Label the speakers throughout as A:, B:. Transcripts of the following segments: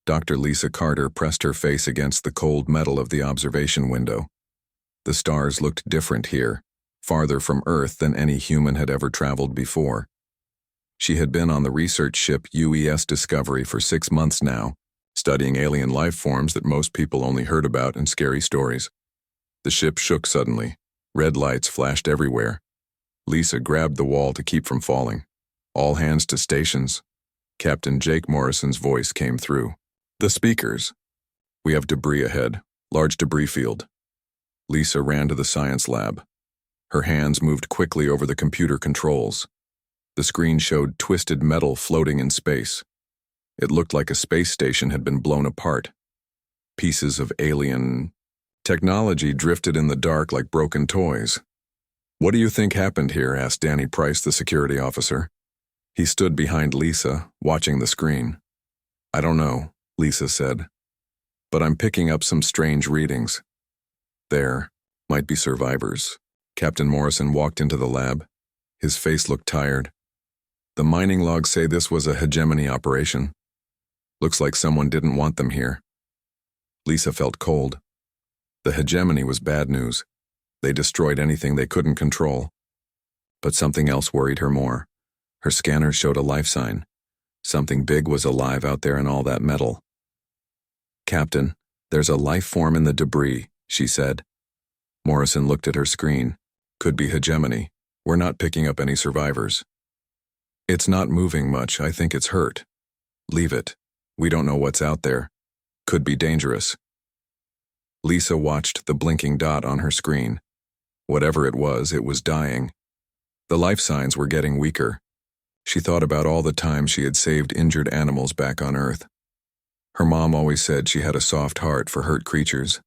A: Dr. Lisa Carter pressed her face against the cold metal of the observation window. The stars looked different here, farther from Earth than any human had ever traveled before. She had been on the research ship UES Discovery for 6 months now, studying alien life forms that most people only heard about in scary stories. The ship shook suddenly. Red lights flashed everywhere. Lisa grabbed the wall to keep from falling. "All hands to stations." Captain Jake Morrison's voice came through. "The speakers. We have debris ahead. Large debris field." Lisa ran to the science lab. Her hands moved quickly over the computer controls. The screen showed twisted metal floating in space. It looked like a space station had been blown apart. Pieces of alien technology drifted in the dark like broken toys. "What do you think happened here?" asked Danny Price, the security officer. He stood behind Lisa, watching the screen. "I don't know," Lisa said. "But I'm picking up some strange readings. There might be survivors." Captain Morrison walked into the lab. His face looked tired. "The mining logs say this was a hegemony operation. Looks like someone didn't want them here." Lisa felt cold. The hegemony was bad news. They destroyed anything they couldn't control. But something else worried her more. Her scanners showed a life sign. Something big was alive out there in all that metal. "Captain, there's a life form in the debris," she said. Morrison looked at her screen. "Could be hegemony. We're not picking up any survivors." "It's not moving much. I think it's hurt." "Leave it. We don't know what's out there. Could be dangerous." Lisa watched the blinking dot on her screen. Whatever it was dying. The life signs were getting weaker. She thought about all the times she had saved injured animals back on Earth. Her mom always said she had a soft heart for hurt creatures.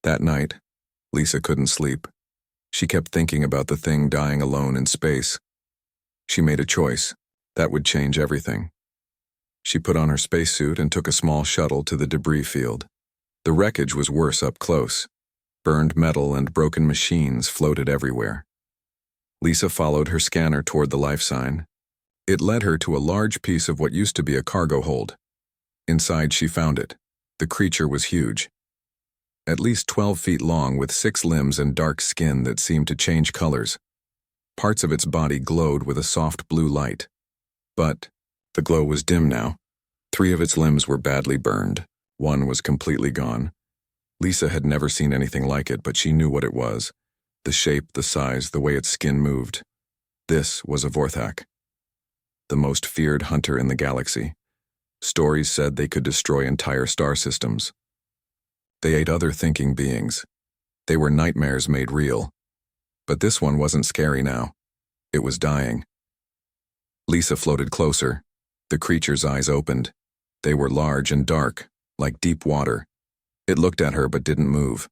A: That night, Lisa couldn't sleep. She kept thinking about the thing dying alone in space. She made a choice. That would change everything. She put on her spacesuit and took a small shuttle to the debris field. The wreckage was worse up close. Burned metal and broken machines floated everywhere. Lisa followed her scanner toward the life sign. It led her to a large piece of what used to be a cargo hold. Inside she found it. The creature was huge. At least 12 feet long, with 6 limbs and dark skin that seemed to change colors. Parts of its body glowed with a soft blue light. But the glow was dim now. 3 of its limbs were badly burned. 1 was completely gone. Lisa had never seen anything like it, but she knew what it was. The shape, the size, the way its skin moved. This was a Vorthak. The most feared hunter in the galaxy. Stories said they could destroy entire star systems. They ate other thinking beings. They were nightmares made real. But this one wasn't scary now. It was dying. Lisa floated closer. The creature's eyes opened. They were large and dark, like deep water. It looked at her but didn't move.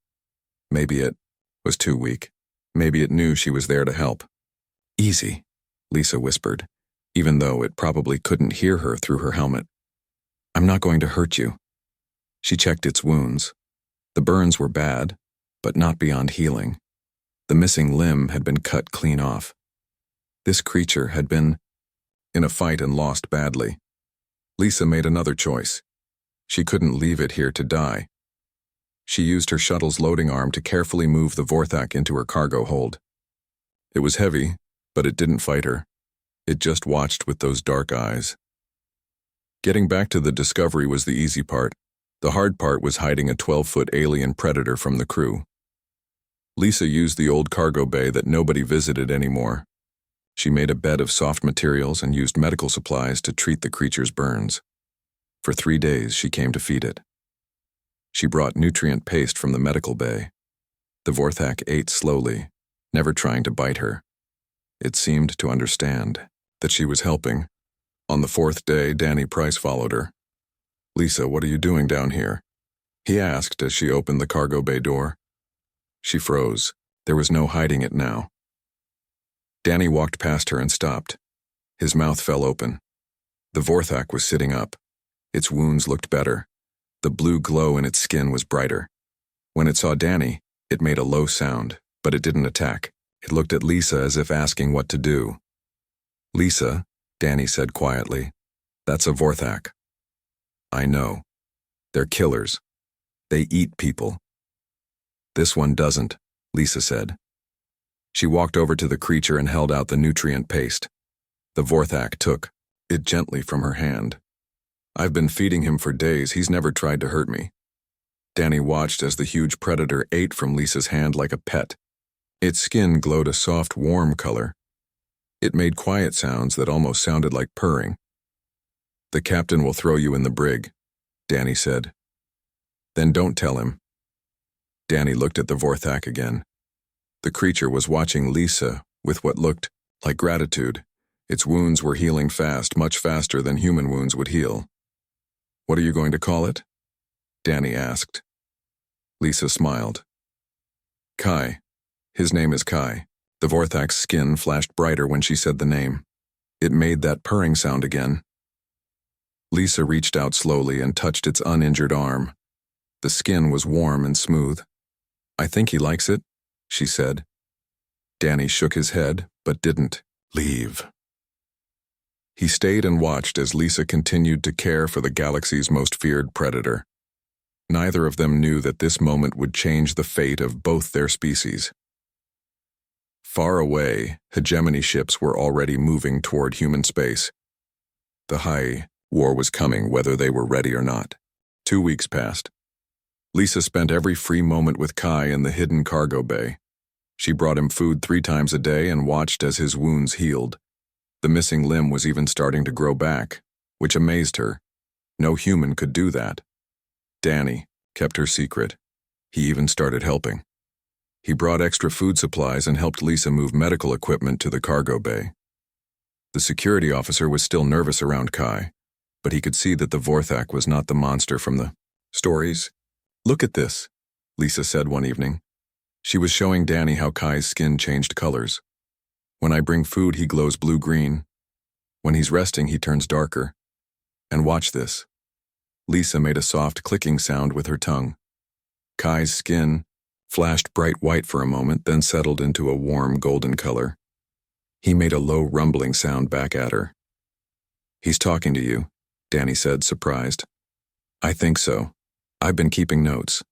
A: Maybe it was too weak. Maybe it knew she was there to help. "Easy," Lisa whispered, even though it probably couldn't hear her through her helmet. "I'm not going to hurt you." She checked its wounds. The burns were bad, but not beyond healing. The missing limb had been cut clean off. This creature had been in a fight and lost badly. Lisa made another choice. She couldn't leave it here to die. She used her shuttle's loading arm to carefully move the Vorthak into her cargo hold. It was heavy, but it didn't fight her. It just watched with those dark eyes. Getting back to the Discovery was the easy part. The hard part was hiding a 12-foot alien predator from the crew. Lisa used the old cargo bay that nobody visited anymore. She made a bed of soft materials and used medical supplies to treat the creature's burns. For 3 days, she came to feed it. She brought nutrient paste from the medical bay. The Vorthak ate slowly, never trying to bite her. It seemed to understand that she was helping. On the 4th day, Danny Price followed her. "Lisa, what are you doing down here?" he asked as she opened the cargo bay door. She froze. There was no hiding it now. Danny walked past her and stopped. His mouth fell open. The Vorthak was sitting up. Its wounds looked better. The blue glow in its skin was brighter. When it saw Danny, it made a low sound, but it didn't attack. It looked at Lisa as if asking what to do. "Lisa," Danny said quietly, "that's a Vorthak." "I know." They're killers. They eat people. This one doesn't, Lisa said. She walked over to the creature and held out the nutrient paste. The Vorthak took it gently from her hand. I've been feeding him for days. He's never tried to hurt me. Danny watched as the huge predator ate from Lisa's hand like a pet. Its skin glowed a soft, warm color. It made quiet sounds that almost sounded like purring. The captain will throw you in the brig, Danny said. Then don't tell him. Danny looked at the Vorthak again. The creature was watching Lisa with what looked like gratitude. Its wounds were healing fast, much faster than human wounds would heal. What are you going to call it? Danny asked. Lisa smiled. Kai. His name is Kai. The Vorthak's skin flashed brighter when she said the name. It made that purring sound again. Lisa reached out slowly and touched its uninjured arm. The skin was warm and smooth. I think he likes it, she said. Danny shook his head, but didn't leave. He stayed and watched as Lisa continued to care for the galaxy's most feared predator. Neither of them knew that this moment would change the fate of both their species. Far away, hegemony ships were already moving toward human space. The HFY War was coming whether they were ready or not. 2 weeks passed. Lisa spent every free moment with Kai in the hidden cargo bay. She brought him food 3 times a day and watched as his wounds healed. The missing limb was even starting to grow back, which amazed her. No human could do that. Danny kept her secret. He even started helping. He brought extra food supplies and helped Lisa move medical equipment to the cargo bay. The security officer was still nervous around Kai, but he could see that the Vorthak was not the monster from the stories. Look at this, Lisa said one evening. She was showing Danny how Kai's skin changed colors. When I bring food, he glows blue-green. When he's resting, he turns darker. And watch this. Lisa made a soft clicking sound with her tongue. Kai's skin flashed bright white for a moment, then settled into a warm golden color. He made a low rumbling sound back at her. He's talking to you, Danny said, surprised. I think so. I've been keeping notes.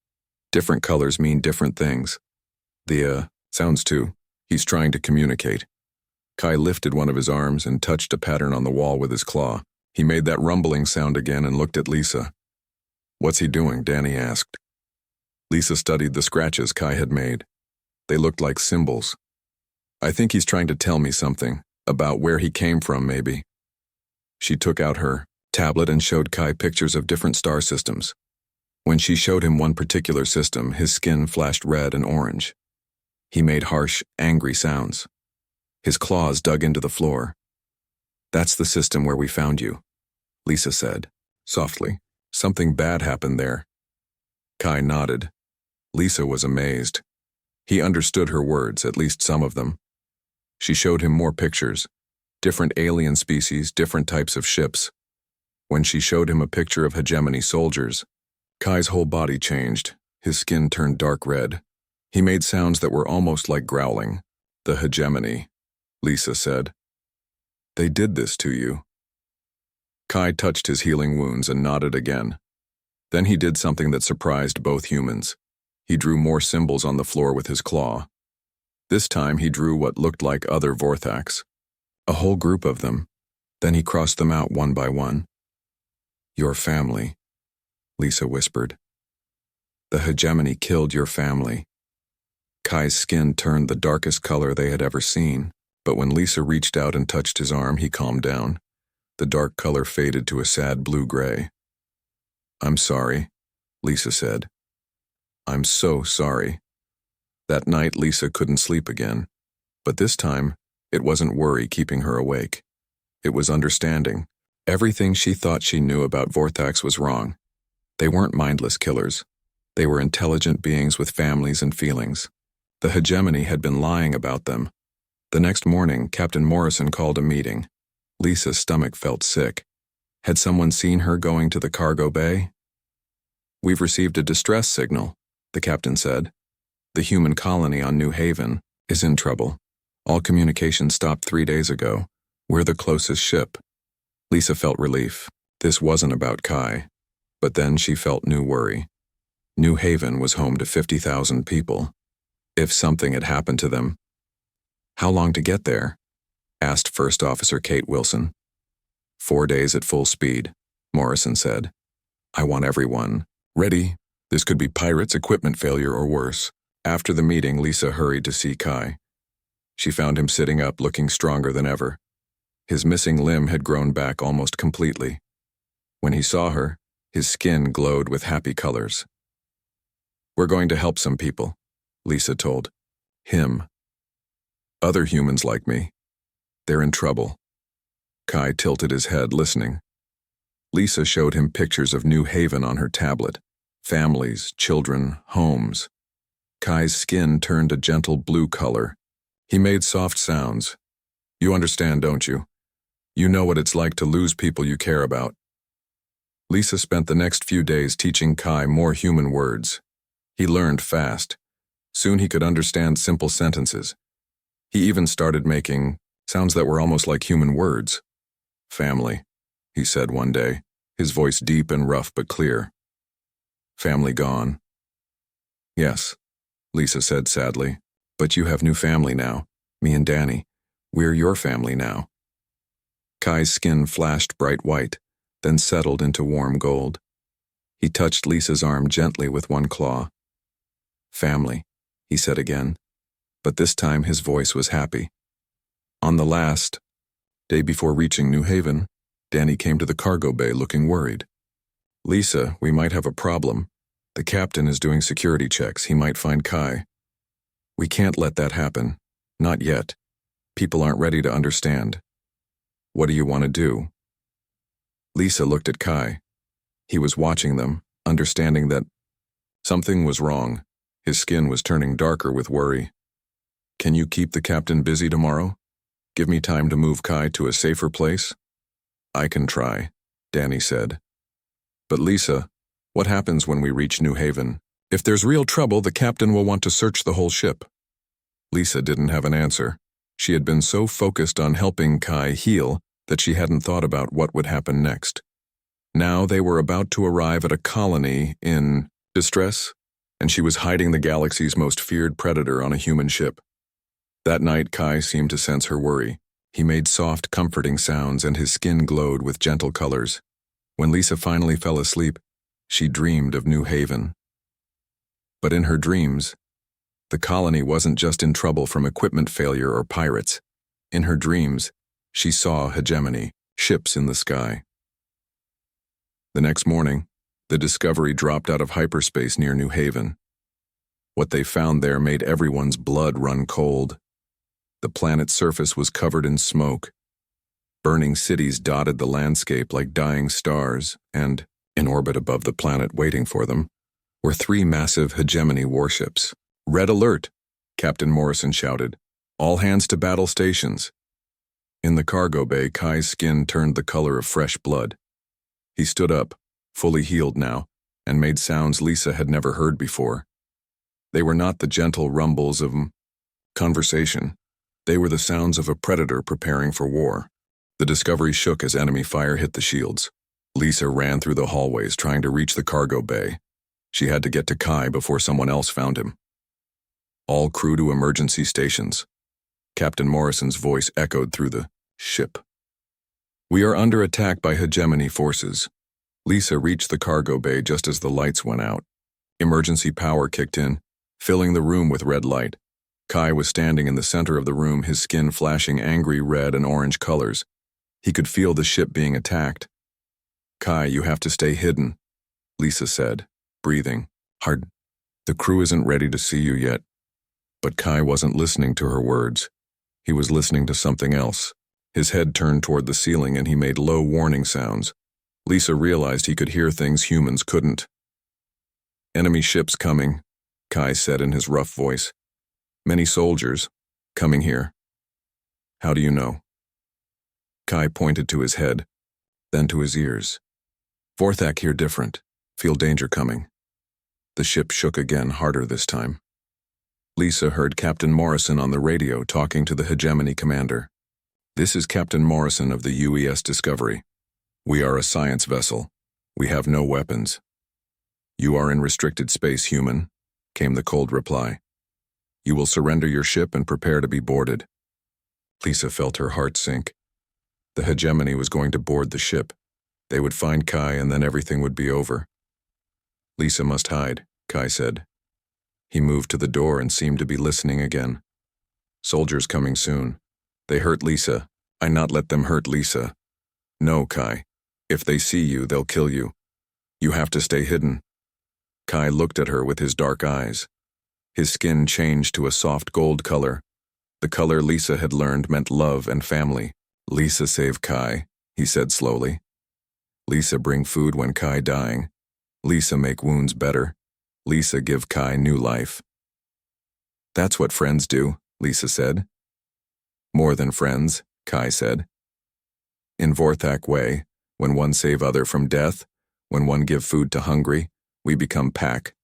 A: Different colors mean different things. Sounds too. He's trying to communicate. Kai lifted one of his arms and touched a pattern on the wall with his claw. He made that rumbling sound again and looked at Lisa. What's he doing? Danny asked. Lisa studied the scratches Kai had made. They looked like symbols. I think he's trying to tell me something, about where he came from, maybe. She took out her tablet and showed Kai pictures of different star systems. When she showed him one particular system, his skin flashed red and orange. He made harsh, angry sounds. His claws dug into the floor. That's the system where we found you, Lisa said, softly. Something bad happened there. Kai nodded. Lisa was amazed. He understood her words, at least some of them. She showed him more pictures. Different alien species, different types of ships. When she showed him a picture of hegemony soldiers, Kai's whole body changed. His skin turned dark red. He made sounds that were almost like growling. The hegemony, Lisa said. They did this to you. Kai touched his healing wounds and nodded again. Then he did something that surprised both humans. He drew more symbols on the floor with his claw. This time he drew what looked like other Vorthaks. A whole group of them. Then he crossed them out one by one. Your family, Lisa whispered. The hegemony killed your family. Kai's skin turned the darkest color they had ever seen, but when Lisa reached out and touched his arm, he calmed down. The dark color faded to a sad blue-gray. I'm sorry, Lisa said. I'm so sorry. That night, Lisa couldn't sleep again. But this time, it wasn't worry keeping her awake. It was understanding. Everything she thought she knew about Vorthaks was wrong. They weren't mindless killers. They were intelligent beings with families and feelings. The hegemony had been lying about them. The next morning, Captain Morrison called a meeting. Lisa's stomach felt sick. Had someone seen her going to the cargo bay? We've received a distress signal, the captain said. The human colony on New Haven is in trouble. All communication stopped 3 days ago. We're the closest ship. Lisa felt relief. This wasn't about Kai. But then she felt new worry. New Haven was home to 50,000 people. If something had happened to them, how long to get there? Asked First Officer Kate Wilson. 4 days at full speed, Morrison said. I want everyone ready. This could be pirates, equipment failure, or worse. After the meeting, Lisa hurried to see Kai. She found him sitting up, looking stronger than ever. His missing limb had grown back almost completely. When he saw her, his skin glowed with happy colors. We're going to help some people, Lisa told him. Other humans like me. They're in trouble. Kai tilted his head, listening. Lisa showed him pictures of New Haven on her tablet. Families, children, homes. Kai's skin turned a gentle blue color. He made soft sounds. You understand, don't you? You know what it's like to lose people you care about. Lisa spent the next few days teaching Kai more human words. He learned fast. Soon he could understand simple sentences. He even started making sounds that were almost like human words. Family, he said one day, his voice deep and rough but clear. Family gone. Yes, Lisa said sadly, but you have new family now, me and Danny. We're your family now. Kai's skin flashed bright white, then settled into warm gold. He touched Lisa's arm gently with one claw. Family, he said again, but this time his voice was happy. On the last day before reaching New Haven, Danny came to the cargo bay looking worried. Lisa, we might have a problem. The captain is doing security checks. He might find Kai. We can't let that happen. Not yet. People aren't ready to understand. What do you want to do? Lisa looked at Kai. He was watching them, understanding that something was wrong. His skin was turning darker with worry. Can you keep the captain busy tomorrow? Give me time to move Kai to a safer place? I can try, Danny said. But Lisa, what happens when we reach New Haven? If there's real trouble, the captain will want to search the whole ship. Lisa didn't have an answer. She had been so focused on helping Kai heal that she hadn't thought about what would happen next. Now they were about to arrive at a colony in distress, and she was hiding the galaxy's most feared predator on a human ship. That night, Kai seemed to sense her worry. He made soft, comforting sounds, and his skin glowed with gentle colors. When Lisa finally fell asleep, she dreamed of New Haven. But in her dreams, the colony wasn't just in trouble from equipment failure or pirates. In her dreams, she saw hegemony, ships in the sky. The next morning, the Discovery dropped out of hyperspace near New Haven. What they found there made everyone's blood run cold. The planet's surface was covered in smoke. Burning cities dotted the landscape like dying stars, and, in orbit above the planet waiting for them, were 3 massive hegemony warships. Red alert, Captain Morrison shouted. All hands to battle stations. In the cargo bay, Kai's skin turned the color of fresh blood. He stood up, fully healed now, and made sounds Lisa had never heard before. They were not the gentle rumbles of conversation. They were the sounds of a predator preparing for war. The Discovery shook as enemy fire hit the shields. Lisa ran through the hallways trying to reach the cargo bay. She had to get to Kai before someone else found him. All crew to emergency stations. Captain Morrison's voice echoed through the ship. We are under attack by hegemony forces. Lisa reached the cargo bay just as the lights went out. Emergency power kicked in, filling the room with red light. Kai was standing in the center of the room, his skin flashing angry red and orange colors. He could feel the ship being attacked. Kai, you have to stay hidden, Lisa said, breathing hard. The crew isn't ready to see you yet. But Kai wasn't listening to her words. He was listening to something else. His head turned toward the ceiling and he made low warning sounds. Lisa realized he could hear things humans couldn't. Enemy ships coming, Kai said in his rough voice. Many soldiers, coming here. How do you know? Kai pointed to his head, then to his ears. Vorthak here different. Feel danger coming. The ship shook again, harder this time. Lisa heard Captain Morrison on the radio talking to the hegemony commander. This is Captain Morrison of the UES Discovery. We are a science vessel. We have no weapons. You are in restricted space, human, came the cold reply. You will surrender your ship and prepare to be boarded. Lisa felt her heart sink. The hegemony was going to board the ship. They would find Kai and then everything would be over. Lisa must hide, Kai said. He moved to the door and seemed to be listening again. Soldiers coming soon. They hurt Lisa. I not let them hurt Lisa. No, Kai. If they see you, they'll kill you. You have to stay hidden. Kai looked at her with his dark eyes. His skin changed to a soft gold color. The color Lisa had learned meant love and family. Lisa save Kai, he said slowly. Lisa bring food when Kai dying. Lisa make wounds better. Lisa give Kai new life. That's what friends do, Lisa said. More than friends, Kai said. In Vorthak way, when one save other from death, when one give food to hungry, we become pack.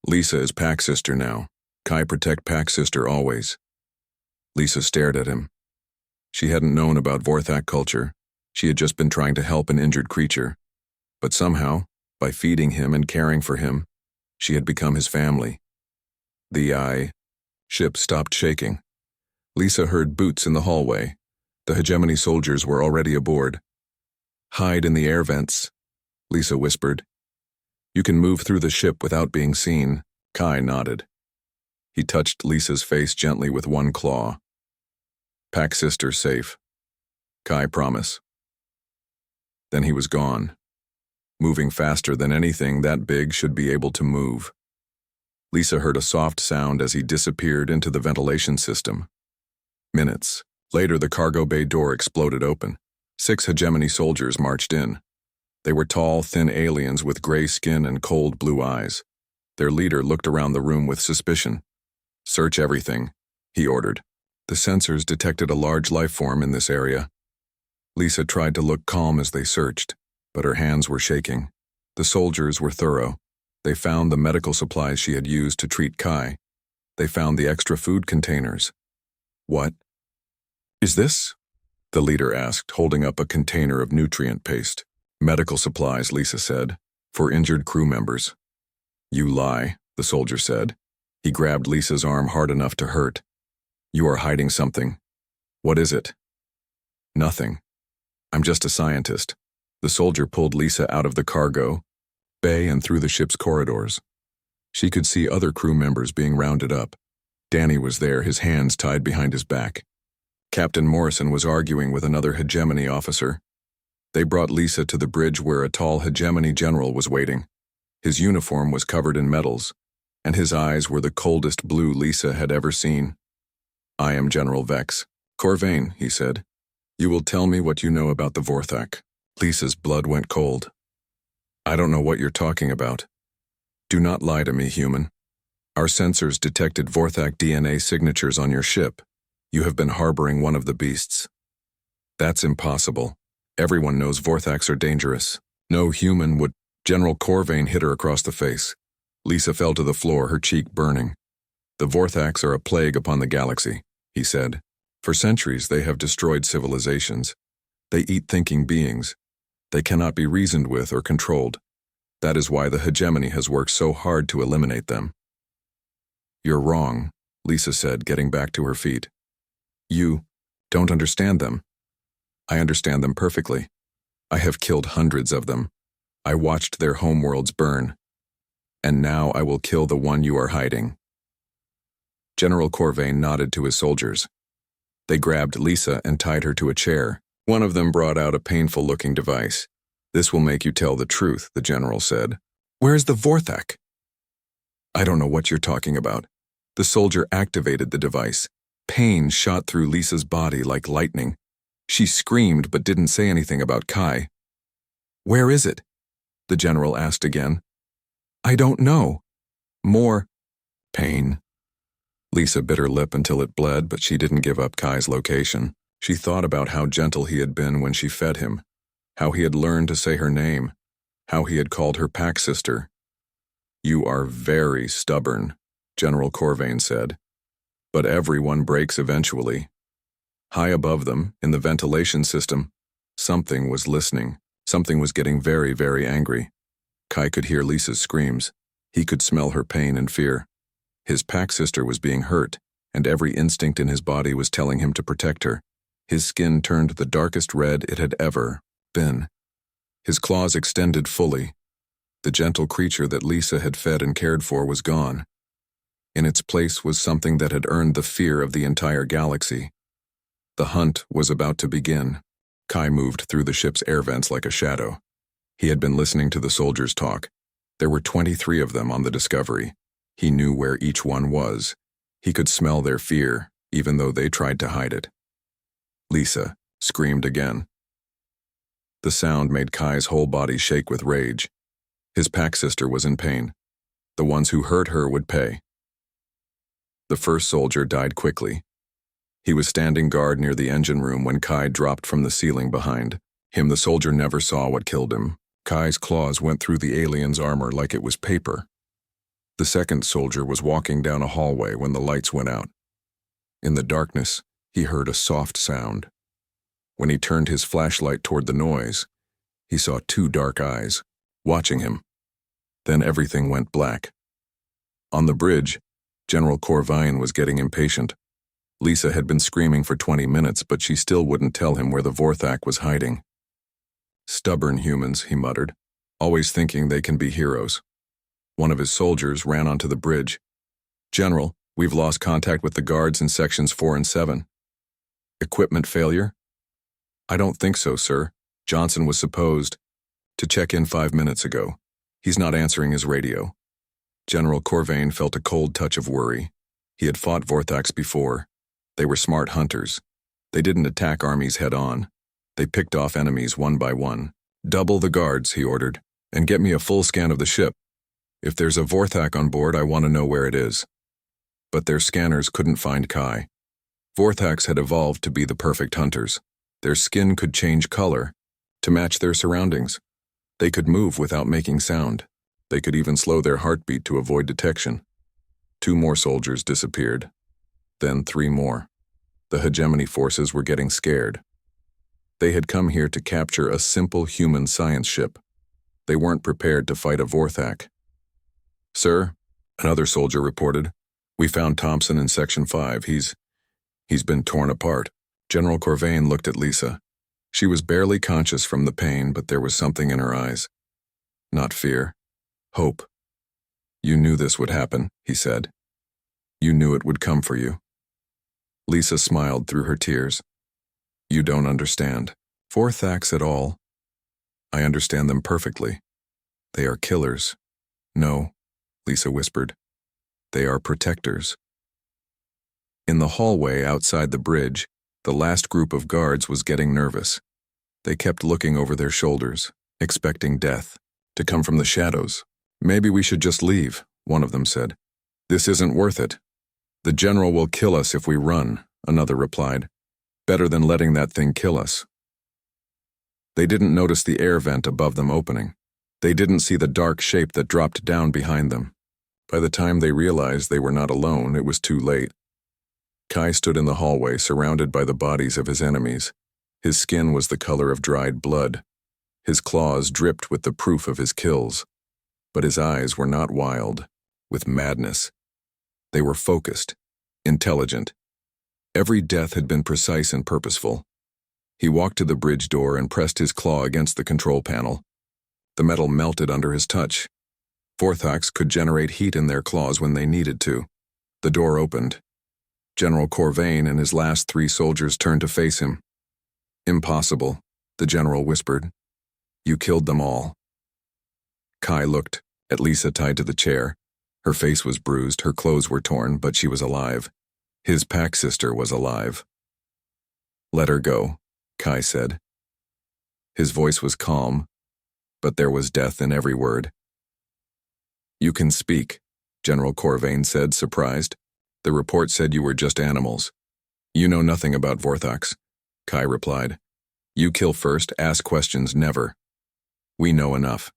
A: Lisa is pack sister now. Kai protect pack sister always. Lisa stared at him. She hadn't known about Vorthak culture. She had just been trying to help an injured creature. But somehow, by feeding him and caring for him, she had become his family. The ship stopped shaking. Lisa heard boots in the hallway. The hegemony soldiers were already aboard. Hide in the air vents, Lisa whispered. You can move through the ship without being seen. Kai nodded. He touched Lisa's face gently with one claw. Pack sister safe. Kai promise. Then he was gone, moving faster than anything that big should be able to move. Lisa heard a soft sound as he disappeared into the ventilation system. Minutes later, the cargo bay door exploded open. 6 hegemony soldiers marched in. They were tall, thin aliens with gray skin and cold blue eyes. Their leader looked around the room with suspicion. Search everything, he ordered. The sensors detected a large life form in this area. Lisa tried to look calm as they searched, but her hands were shaking. The soldiers were thorough. They found the medical supplies she had used to treat Kai. They found the extra food containers. What is this? The leader asked, holding up a container of nutrient paste. Medical supplies, Lisa said, for injured crew members. You lie, the soldier said. He grabbed Lisa's arm hard enough to hurt. You are hiding something. What is it? Nothing. I'm just a scientist. The soldier pulled Lisa out of the cargo bay and through the ship's corridors. She could see other crew members being rounded up. Danny was there, his hands tied behind his back. Captain Morrison was arguing with another hegemony officer. They brought Lisa to the bridge where a tall hegemony general was waiting. His uniform was covered in medals, and his eyes were the coldest blue Lisa had ever seen. I am General Vex. Corvain, he said. You will tell me what you know about the Vorthak. Lisa's blood went cold. I don't know what you're talking about. Do not lie to me, human. Our sensors detected Vorthak DNA signatures on your ship. You have been harboring one of the beasts. That's impossible. Everyone knows Vorthaks are dangerous. No human would. General Corvain hit her across the face. Lisa fell to the floor, her cheek burning. The Vorthaks are a plague upon the galaxy, he said. For centuries they have destroyed civilizations. They eat thinking beings. They cannot be reasoned with or controlled. That is why the hegemony has worked so hard to eliminate them. You're wrong, Lisa said, getting back to her feet. You don't understand them. I understand them perfectly. I have killed hundreds of them. I watched their homeworlds burn. And now I will kill the one you are hiding. General Corvain nodded to his soldiers. They grabbed Lisa and tied her to a chair. One of them brought out a painful-looking device. This will make you tell the truth, the general said. Where's the Vorthak? I don't know what you're talking about. The soldier activated the device. Pain shot through Lisa's body like lightning. She screamed but didn't say anything about Kai. Where is it? The general asked again. I don't know. More pain. Lisa bit her lip until it bled, but she didn't give up Kai's location. She thought about how gentle he had been when she fed him, how he had learned to say her name, how he had called her pack sister. You are very stubborn, General Corvain said. But everyone breaks eventually. High above them, in the ventilation system, something was listening. Something was getting very, very angry. Kai could hear Lisa's screams. He could smell her pain and fear. His pack sister was being hurt, and every instinct in his body was telling him to protect her. His skin turned the darkest red it had ever been. His claws extended fully. The gentle creature that Lisa had fed and cared for was gone. In its place was something that had earned the fear of the entire galaxy. The hunt was about to begin. Kai moved through the ship's air vents like a shadow. He had been listening to the soldiers talk. There were 23 of them on the Discovery. He knew where each one was. He could smell their fear, even though they tried to hide it. Lisa screamed again. The sound made Kai's whole body shake with rage. His pack sister was in pain. The ones who hurt her would pay. The first soldier died quickly. He was standing guard near the engine room when Kai dropped from the ceiling behind him. The soldier never saw what killed him. Kai's claws went through the alien's armor like it was paper. The second soldier was walking down a hallway when the lights went out. In the darkness, he heard a soft sound. When he turned his flashlight toward the noise, he saw two dark eyes, watching him. Then everything went black. On the bridge, General Corvine was getting impatient. Lisa had been screaming for 20 minutes, but she still wouldn't tell him where the Vorthak was hiding. Stubborn humans, he muttered, always thinking they can be heroes. One of his soldiers ran onto the bridge. General, we've lost contact with the guards in sections 4 and 7. Equipment failure? I don't think so, sir. Johnson was supposed to check in 5 minutes ago. He's not answering his radio. General Corvine felt a cold touch of worry. He had fought Vorthaks before. They were smart hunters. They didn't attack armies head-on. They picked off enemies one by one. Double the guards, he ordered, and get me a full scan of the ship. If there's a Vorthak on board, I want to know where it is. But their scanners couldn't find Kai. Vorthaks had evolved to be the perfect hunters. Their skin could change color to match their surroundings. They could move without making sound. They could even slow their heartbeat to avoid detection. 2 more soldiers disappeared. Then 3 more. The hegemony forces were getting scared. They had come here to capture a simple human science ship. They weren't prepared to fight a Vorthak. Sir, another soldier reported, we found Thompson in Section 5. He's been torn apart. General Corvine looked at Lisa. She was barely conscious from the pain, but there was something in her eyes. Not fear. Hope. You knew this would happen, he said. You knew it would come for you. Lisa smiled through her tears. You don't understand. Vorthaks at all. I understand them perfectly. They are killers. No, Lisa whispered. They are protectors. In the hallway outside the bridge, the last group of guards was getting nervous. They kept looking over their shoulders, expecting death to come from the shadows. Maybe we should just leave, one of them said. This isn't worth it. The general will kill us if we run, another replied. Better than letting that thing kill us. They didn't notice the air vent above them opening. They didn't see the dark shape that dropped down behind them. By the time they realized they were not alone, it was too late. Kai stood in the hallway, surrounded by the bodies of his enemies. His skin was the color of dried blood. His claws dripped with the proof of his kills. But his eyes were not wild, with madness. They were focused, intelligent. Every death had been precise and purposeful. He walked to the bridge door and pressed his claw against the control panel. The metal melted under his touch. Vorthaks could generate heat in their claws when they needed to. The door opened. General Corvine and his last 3 soldiers turned to face him. Impossible, the general whispered. You killed them all. Kai looked at Lisa tied to the chair. Her face was bruised, her clothes were torn, but she was alive. His pack sister was alive. Let her go, Kai said. His voice was calm, but there was death in every word. You can speak, General Corvine said, surprised. The report said you were just animals. You know nothing about Vorthaks, Kai replied. You kill first, ask questions never. We know enough.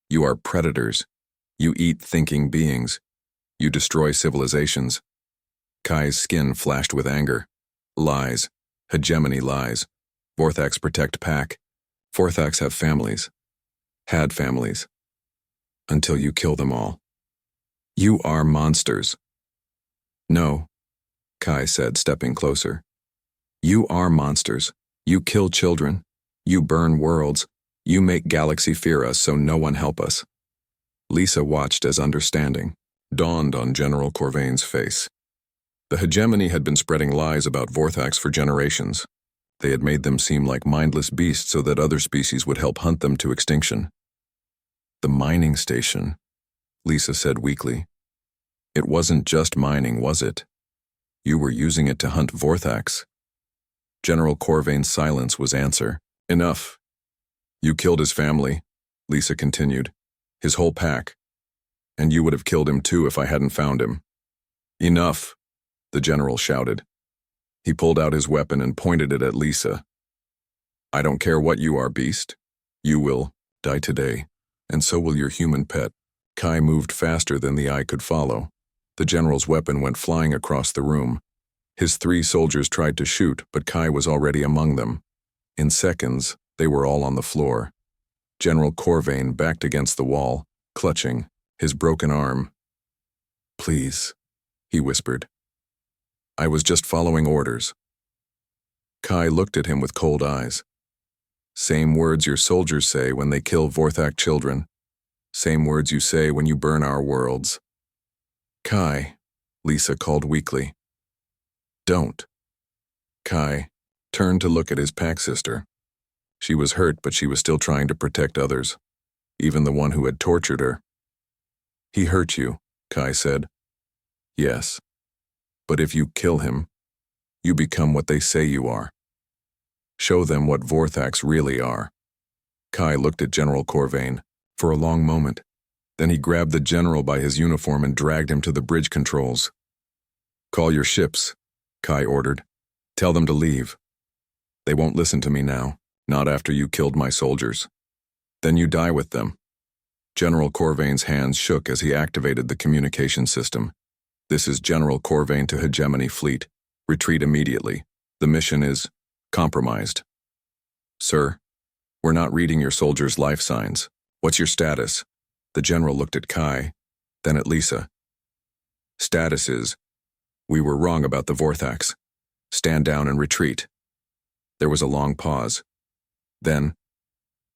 A: You are predators. You eat thinking beings. You destroy civilizations. Kai's skin flashed with anger. Lies. Hegemony lies. Vorthaks protect pack. Vorthax have families. Had families. Until you kill them all. You are monsters. No, Kai said, stepping closer. You are monsters. You kill children. You burn worlds. You make galaxy fear us so no one help us. Lisa watched as understanding dawned on General Corvain's face. The hegemony had been spreading lies about Vorthax for generations. They had made them seem like mindless beasts so that other species would help hunt them to extinction. The mining station, Lisa said weakly. It wasn't just mining, was it? You were using it to hunt Vorthax. General Corvain's silence was answer. Enough. You killed his family, Lisa continued. His whole pack. And you would have killed him too if I hadn't found him. Enough, the general shouted. He pulled out his weapon and pointed it at Lisa. I don't care what you are, beast. You will die today, and so will your human pet. Kai moved faster than the eye could follow. The general's weapon went flying across the room. His 3 soldiers tried to shoot, but Kai was already among them. In seconds, they were all on the floor. General Corvain backed against the wall, clutching his broken arm. Please, he whispered. I was just following orders. Kai looked at him with cold eyes. Same words your soldiers say when they kill Vorthax children. Same words you say when you burn our worlds. Kai, Lisa called weakly. Don't. Kai turned to look at his pack sister. She was hurt, but she was still trying to protect others, even the one who had tortured her. He hurt you, Kai said. Yes. But if you kill him, you become what they say you are. Show them what Vorthax really are. Kai looked at General Corvain for a long moment. Then he grabbed the general by his uniform and dragged him to the bridge controls. Call your ships, Kai ordered. Tell them to leave. They won't listen to me now, not after you killed my soldiers. Then you die with them. General Corvain's hands shook as he activated the communication system. This is General Corvain to Hegemony Fleet. Retreat immediately. The mission is compromised. Sir, we're not reading your soldiers' life signs. What's your status? The general looked at Kai, then at Lisa. Status is, we were wrong about the Vorthax. Stand down and retreat. There was a long pause. Then,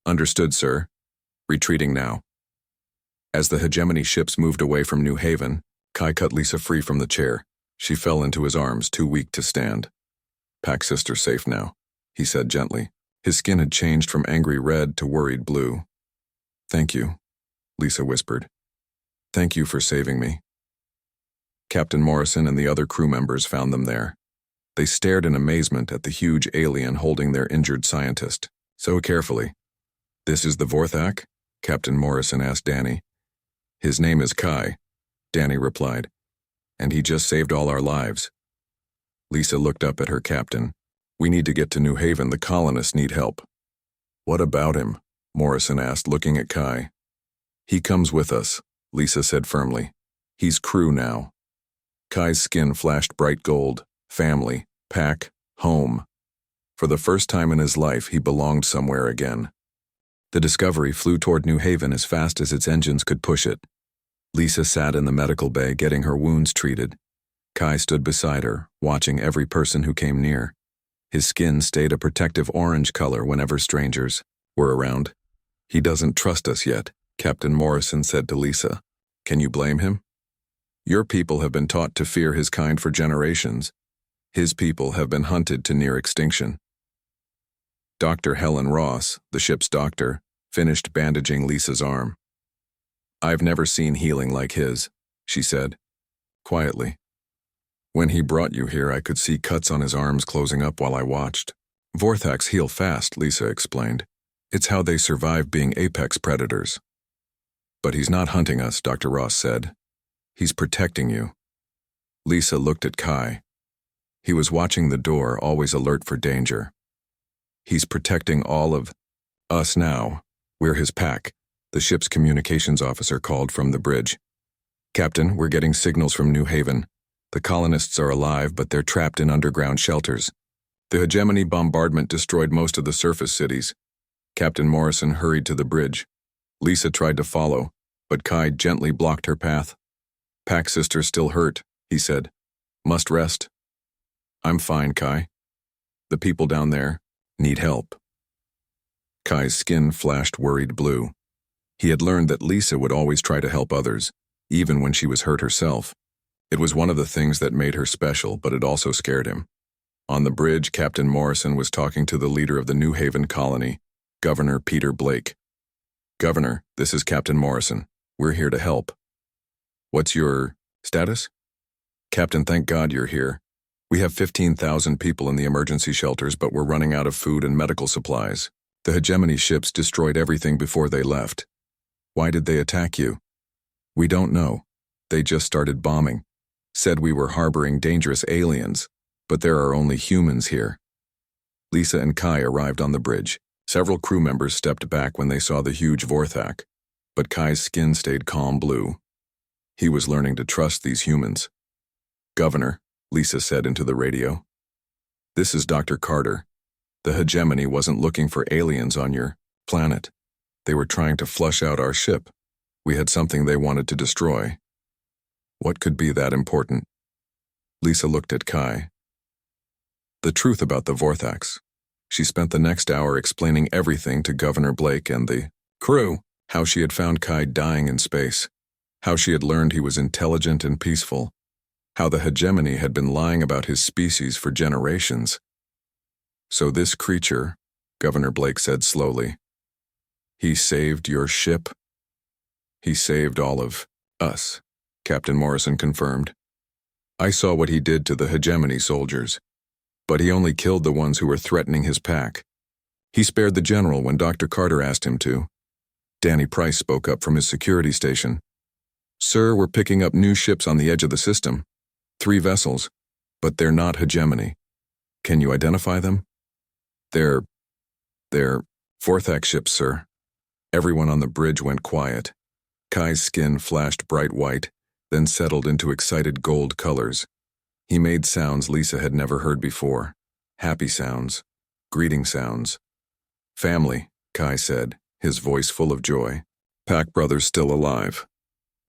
A: understood, sir. Retreating now. As the Hegemony ships moved away from New Haven, Kai cut Lisa free from the chair. She fell into his arms, too weak to stand. Pack sister safe now, he said gently. His skin had changed from angry red to worried blue. Thank you, Lisa whispered. Thank you for saving me. Captain Morrison and the other crew members found them there. They stared in amazement at the huge alien holding their injured scientist, so carefully. This is the Vorthax? Captain Morrison asked Danny. His name is Kai, Danny replied, and he just saved all our lives. Lisa looked up at her captain. We need to get to New Haven. The colonists need help. What about him? Morrison asked, looking at Kai. He comes with us, Lisa said firmly. He's crew now. Kai's skin flashed bright gold. Family, pack, home. For the first time in his life, he belonged somewhere again. The Discovery flew toward New Haven as fast as its engines could push it. Lisa sat in the medical bay getting her wounds treated. Kai stood beside her, watching every person who came near. His skin stayed a protective orange color whenever strangers were around. He doesn't trust us yet, Captain Morrison said to Lisa. Can you blame him? Your people have been taught to fear his kind for generations. His people have been hunted to near extinction. Dr. Helen Ross, the ship's doctor, finished bandaging Lisa's arm. I've never seen healing like his, she said, quietly. When he brought you here, I could see cuts on his arms closing up while I watched. Vorthax heal fast, Lisa explained. It's how they survive being apex predators. But he's not hunting us, Dr. Ross said. He's protecting you. Lisa looked at Kai. He was watching the door, always alert for danger. He's protecting all of us now. We're his pack, the ship's communications officer called from the bridge. Captain, we're getting signals from New Haven. The colonists are alive, but they're trapped in underground shelters. The hegemony bombardment destroyed most of the surface cities. Captain Morrison hurried to the bridge. Lisa tried to follow, but Kai gently blocked her path. "Pack sister still hurt," he said. "Must rest." "I'm fine, Kai. The people down there need help." Kai's skin flashed worried blue. He had learned that Lisa would always try to help others, even when she was hurt herself. It was one of the things that made her special, but it also scared him. On the bridge, Captain Morrison was talking to the leader of the New Haven colony, Governor Peter Blake. "Governor, this is Captain Morrison. We're here to help." "What's your status?" "Captain, thank God you're here. We have 15,000 people in the emergency shelters, but we're running out of food and medical supplies. The hegemony ships destroyed everything before they left." "Why did they attack you?" "We don't know. They just started bombing. Said we were harboring dangerous aliens, but there are only humans here." Lisa and Kai arrived on the bridge. Several crew members stepped back when they saw the huge Vorthak, but Kai's skin stayed calm blue. He was learning to trust these humans. "Governor," Lisa said into the radio. "This is Dr. Carter. The hegemony wasn't looking for aliens on your planet. They were trying to flush out our ship. We had something they wanted to destroy." "What could be that important?" Lisa looked at Kai. "The truth about the Vorthax." She spent the next hour explaining everything to Governor Blake and the crew, how she had found Kai dying in space, how she had learned he was intelligent and peaceful, how the hegemony had been lying about his species for generations. "So this creature," Governor Blake said slowly, "he saved your ship?" "He saved all of us," Captain Morrison confirmed. "I saw what he did to the hegemony soldiers, but he only killed the ones who were threatening his pack. He spared the general when Dr. Carter asked him to." Danny Price spoke up from his security station. "Sir, we're picking up new ships on the edge of the system. 3 vessels, but they're not hegemony. Can you identify them?" They're Vorthak ships, sir." Everyone on the bridge went quiet. Kai's skin flashed bright white, then settled into excited gold colors. He made sounds Lisa had never heard before. Happy sounds. Greeting sounds. "Family," Kai said, his voice full of joy. "Pack brothers still alive."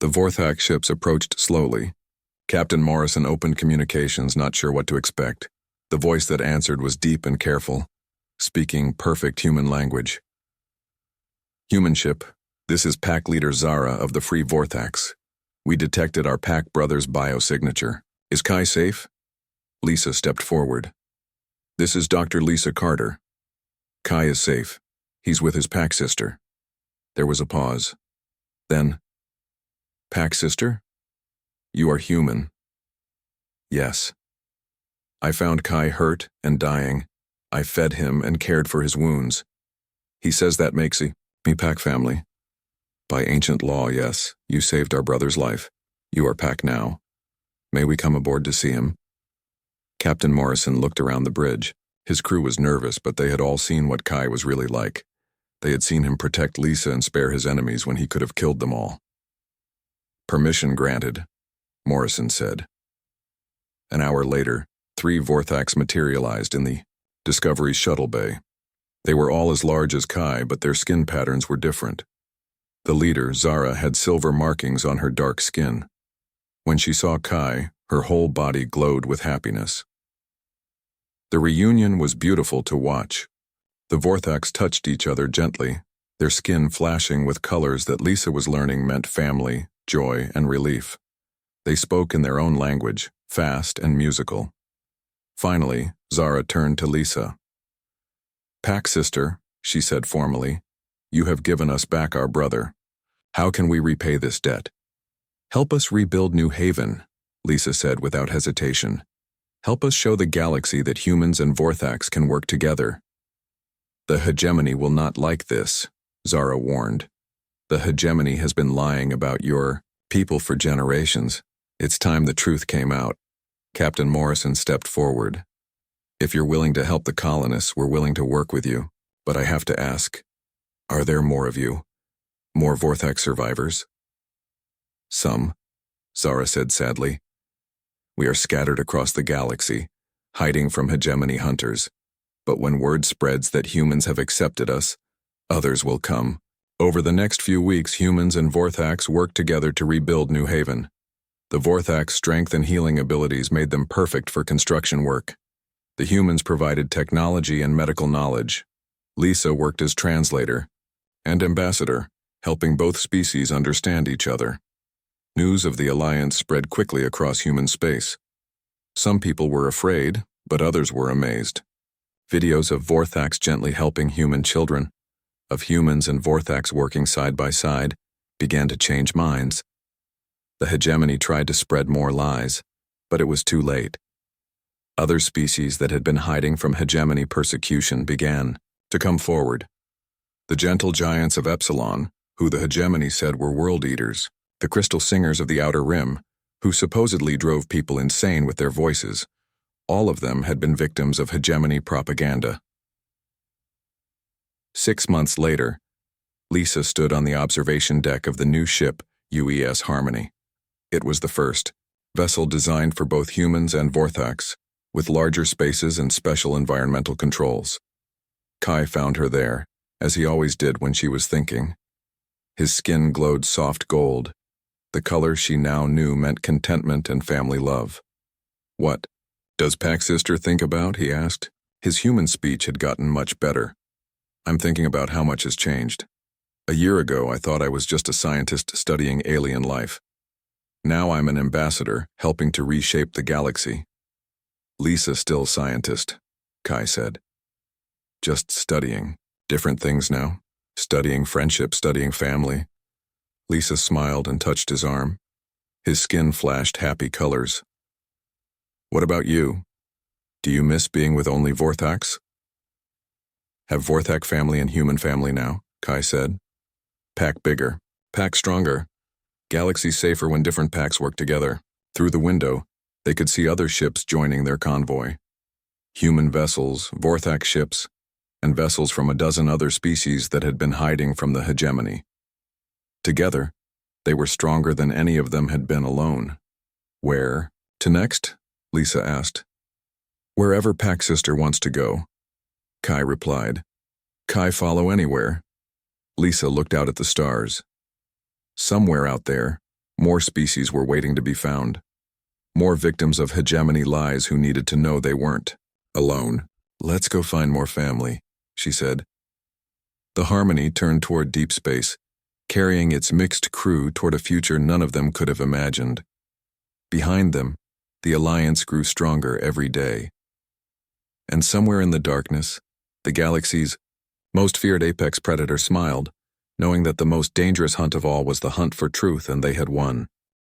A: The Vorthak ships approached slowly. Captain Morrison opened communications, not sure what to expect. The voice that answered was deep and careful, speaking perfect human language. "Human ship, this is Pack Leader Zara of the Free Vorthax. We detected our Pack brother's biosignature. Is Kai safe?" Lisa stepped forward. "This is Dr. Lisa Carter. Kai is safe. He's with his Pack sister." There was a pause. Then, "Pack sister? You are human." "Yes. I found Kai hurt and dying. I fed him and cared for his wounds. He says that makes me Pack family. By ancient law, yes, you saved our brother's life. You are Pack now. May we come aboard to see him?" Captain Morrison looked around the bridge. His crew was nervous, but they had all seen what Kai was really like. They had seen him protect Lisa and spare his enemies when he could have killed them all. "Permission granted," Morrison said. An hour later, 3 Vorthax materialized in the Discovery shuttle bay. They were all as large as Kai, but their skin patterns were different. The leader, Zara, had silver markings on her dark skin. When she saw Kai, her whole body glowed with happiness. The reunion was beautiful to watch. The Vorthax touched each other gently, their skin flashing with colors that Lisa was learning meant family, joy, and relief. They spoke in their own language, fast and musical. Finally, Zara turned to Lisa. "Pack sister," she said formally, "you have given us back our brother. How can we repay this debt?" "Help us rebuild New Haven," Lisa said without hesitation. "Help us show the galaxy that humans and Vorthax can work together." "The hegemony will not like this," Zara warned. "The hegemony has been lying about your people for generations. It's time the truth came out." Captain Morrison stepped forward. "If you're willing to help the colonists, we're willing to work with you. But I have to ask, are there more of you? More Vorthax survivors?" "Some," Zara said sadly. "We are scattered across the galaxy, hiding from hegemony hunters. But when word spreads that humans have accepted us, Others will come. Over the next few weeks, humans and Vorthax worked together to rebuild New Haven. The Vorthax strength and healing abilities made them perfect for construction work. The humans provided technology and medical knowledge. Lisa worked as translator and ambassador, helping both species understand each other. News of the alliance spread quickly across human space. Some people were afraid, but others were amazed. Videos of Vorthax gently helping human children, of humans and Vorthax working side by side, began to change minds. The hegemony tried to spread more lies, but it was too late. Other species that had been hiding from hegemony persecution began to come forward. The gentle giants of Epsilon, who the hegemony said were world eaters, the crystal singers of the Outer Rim, who supposedly drove people insane with their voices, all of them had been victims of hegemony propaganda. 6 months later, Lisa stood on the observation deck of the new ship UES Harmony. It was the first vessel designed for both humans and Vorthax, with larger spaces and special environmental controls. Kai found her there, as he always did when she was thinking. His skin glowed soft gold. The color she now knew meant contentment and family love. "What does Pack's sister think about?" he asked. His human speech had gotten much better. "I'm thinking about how much has changed. A year ago, I thought I was just a scientist studying alien life. Now I'm an ambassador, helping to reshape the galaxy." "Lisa still scientist," Kai said. "Just studying. Different things now. Studying friendship, studying family." Lisa smiled and touched his arm. His skin flashed happy colors. "What about you? Do you miss being with only Vorthax?" "Have Vorthax family and human family now," Kai said. "Pack bigger. Pack stronger. Galaxy safer when different packs work together." Through the window, they could see other ships joining their convoy. Human vessels, Vorthax ships, and vessels from a dozen other species that had been hiding from the hegemony. Together, they were stronger than any of them had been alone. "Where to next?" Lisa asked. "Wherever Pack Sister wants to go," Kai replied. "Kai follow anywhere." Lisa looked out at the stars. Somewhere out there, more species were waiting to be found. More victims of hegemony lies who needed to know they weren't alone. "Let's go find more family," she said. The Harmony turned toward deep space, carrying its mixed crew toward a future none of them could have imagined. Behind them, the alliance grew stronger every day. And somewhere in the darkness, the galaxy's most feared apex predator smiled, knowing that the most dangerous hunt of all was the hunt for truth, and they had won.